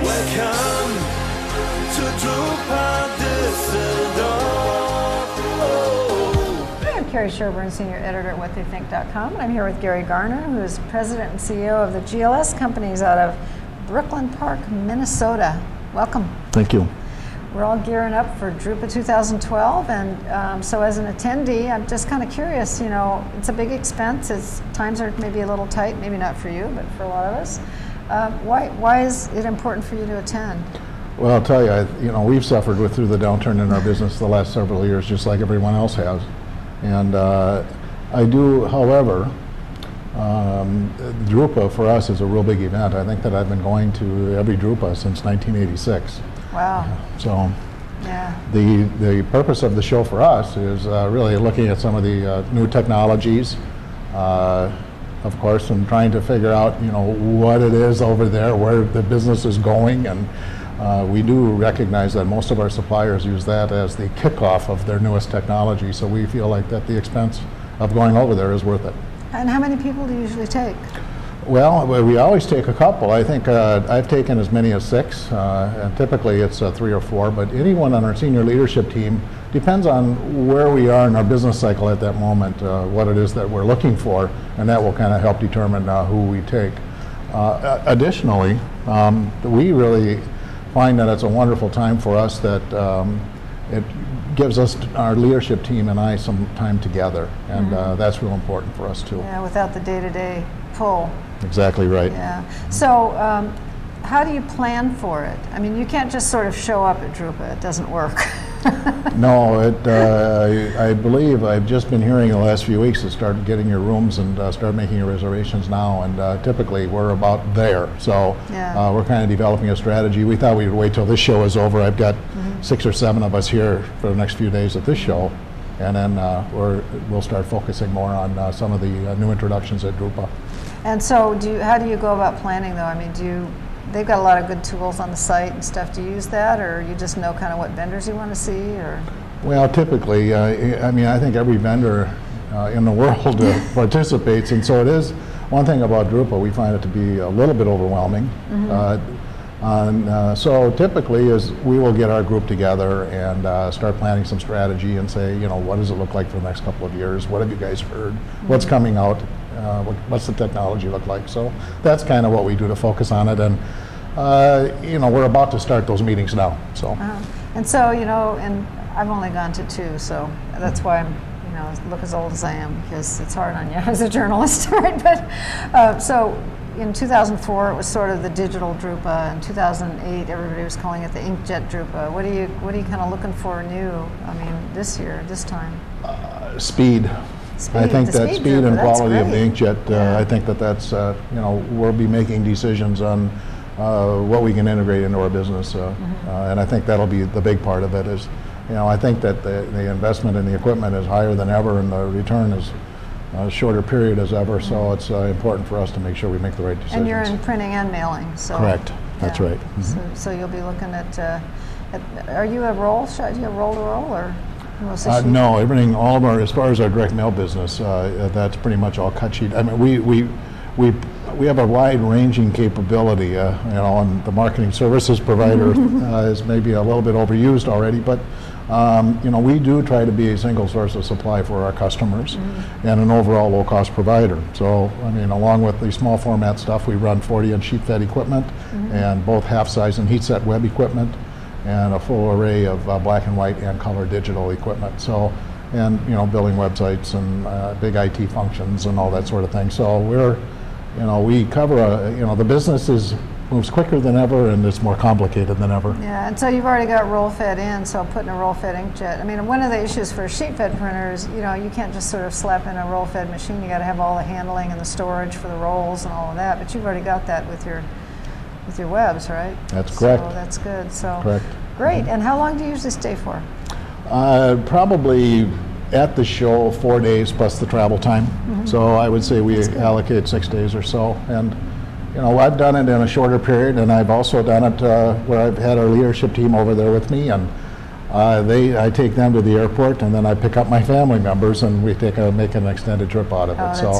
Welcome to Drupa Düsseldorf. Hi, I'm Carrie Sherburne, Senior Editor at WhatTheyThink.com, and I'm here with Gary Garner, who is President and CEO of the GLS companies out of Brooklyn Park, Minnesota. Welcome. Thank you. We're all gearing up for Drupa 2012, and so as an attendee, I'm just kind of curious, you know, it's a big expense, times are maybe a little tight, maybe not for you, but for a lot of us. Why is it important for you to attend? Well, I'll tell you, we've suffered through the downturn in our business the last several years, just like everyone else has. And I do, however, Drupa for us is a real big event. I think that I've been going to every Drupa since 1986. Wow. So yeah. The purpose of the show for us is really looking at some of the new technologies, of course, and trying to figure out, what it is over there, where the business is going, and we do recognize that most of our suppliers use that as the kickoff of their newest technology, so we feel like that the expense of going over there is worth it. And how many people do you usually take? Well, we always take a couple. I think I've taken as many as 6, and typically it's 3 or 4, but anyone on our senior leadership team, depends on where we are in our business cycle at that moment, what it is that we're looking for, and that will kind of help determine who we take. Additionally, we really find that it's a wonderful time for us that it gives us, our leadership team and I, some time together, and that's real important for us too. Yeah, without the day-to-day pull. Exactly right. Yeah. So how do you plan for it? I mean, you can't just sort of show up at Drupa. It doesn't work. No, I believe I've just been hearing the last few weeks to start getting your rooms and start making your reservations now, and typically we're about there. So yeah. We're kind of developing a strategy. We thought we'd wait till this show is over. I've got 6 or 7 of us here for the next few days at this show, and then we'll start focusing more on some of the new introductions at Drupa. And so how do you go about planning though? I mean, they've got a lot of good tools on the site and stuff. Do you use that, or you just know kind of what vendors you want to see? Or? Well, typically, I think every vendor in the world participates, and so it is. One thing about Drupa, we find it to be a little bit overwhelming. So typically is we will get our group together and start planning some strategy and say, what does it look like for the next couple of years? What have you guys heard? What's coming out? What's the technology look like? So that's kind of what we do to focus on it, and we're about to start those meetings now. So and so and I've only gone to 2, so that's why I'm look as old as I am, because it's hard on you as a journalist, right? But so in 2004 it was sort of the digital Drupa. In 2008 everybody was calling it the inkjet Drupa. What are you kind of looking for new? I mean, this year, this time. Speed. I think that speed and quality of the inkjet, I think that's, we'll be making decisions on what we can integrate into our business. And I think that'll be the big part of it is, I think that the investment in the equipment is higher than ever, and the return is a shorter period as ever, so it's important for us to make sure we make the right decisions. And you're in printing and mailing, so. Correct, that's right. So you'll be looking at are you a roll shot? Do you have roll to roll, or? No, everything, as far as our direct mail business, that's pretty much all cut sheet. I mean, we have a wide-ranging capability, and the marketing services provider is maybe a little bit overused already, but we do try to be a single source of supply for our customers and an overall low-cost provider. So, I mean, along with the small format stuff, we run 40-inch sheet-fed equipment and both half-size and heat-set web equipment, and a full array of black and white and color digital equipment. So, and building websites and big IT functions and all that sort of thing. So we cover the business moves quicker than ever, and it's more complicated than ever. Yeah, and so you've already got roll fed in, so putting a roll fed inkjet. I mean, one of the issues for a sheet fed printer is, you can't just sort of slap in a roll fed machine. You got to have all the handling and the storage for the rolls and all of that, but you've already got that with your webs, right? That's correct. So that's good. So correct. Great. And how long do you usually stay for? Probably at the show 4 days plus the travel time. So I would say we allocate 6 days or so. And I've done it in a shorter period, and I've also done it where I've had our leadership team over there with me, and I take them to the airport, and then I pick up my family members, and we make an extended trip out of it. Oh, So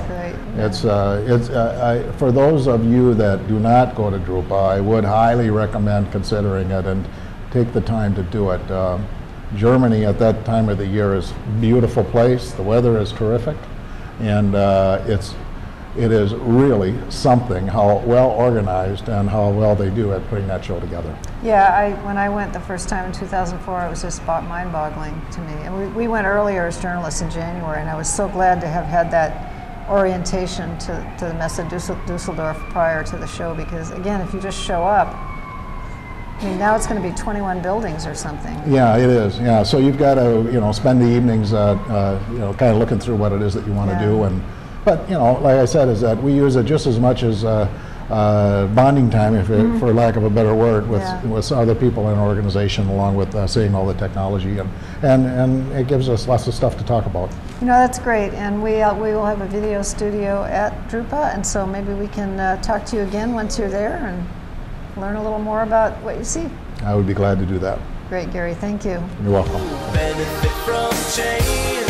that's great. it's for those of you that do not go to Drupa, I would highly recommend considering it and take the time to do it. Germany at that time of the year is a beautiful place. The weather is terrific, and it is really something how well organized and how well they do at putting that show together. Yeah, when I went the first time in 2004, it was just mind-boggling to me. And we went earlier as journalists in January, and I was so glad to have had that orientation to the Messe Dusseldorf prior to the show, because again, if you just show up, I mean, now it's going to be 21 buildings or something. Yeah, it is. Yeah, so you've got to, spend the evenings, kind of looking through what it is that you want to do. But like I said, is that we use it just as much as bonding time, for lack of a better word, with other people in an organization, along with seeing all the technology, and it gives us lots of stuff to talk about. That's great, and we will have a video studio at Drupa, and so maybe we can talk to you again once you're there and learn a little more about what you see. I would be glad to do that. Great, Gary. Thank you. You're welcome. Benefit from change.